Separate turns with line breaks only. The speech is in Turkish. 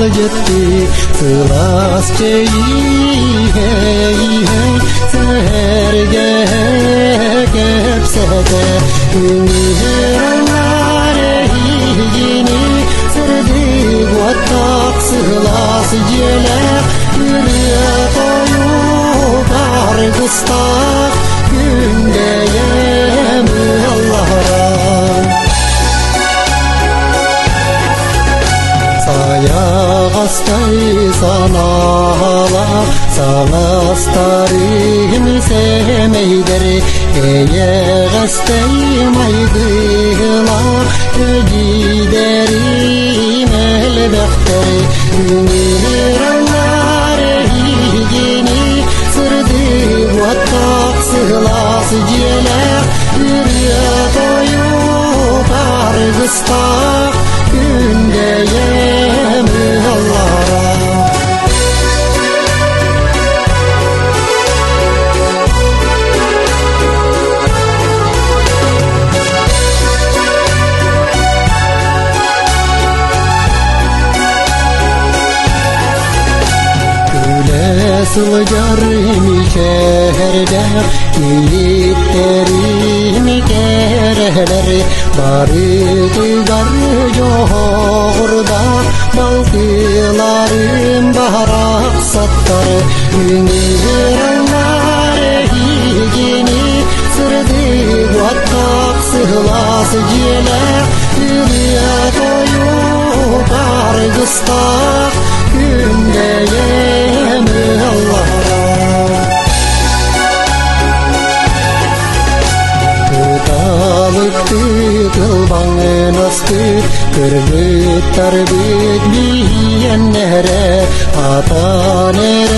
aljetti sılas seherge kepsede ünirallare higini sırdı vattak sılas jele yürüyoyu bargıstak gündeyem Allah'a Sayağastay sanala Sağastarim semeyderi Eyeğastay maydıla Giderim elbekteri Ünirallar higini Sırdı vattak sıhlas ciler Yürüyoyu bargıstak gündeyem Allah'a Sılgarım şehirde yiğitlerim kereler barıdıgar yoğurda balkılarım baharak sattar ünirallar higini sırdı vattak sıhlas jele yürüyoyu bargıstak gündeyem Allah'a Kıtalıktı kılbanın astı Kırgıtlar bitmeyenlere Atanere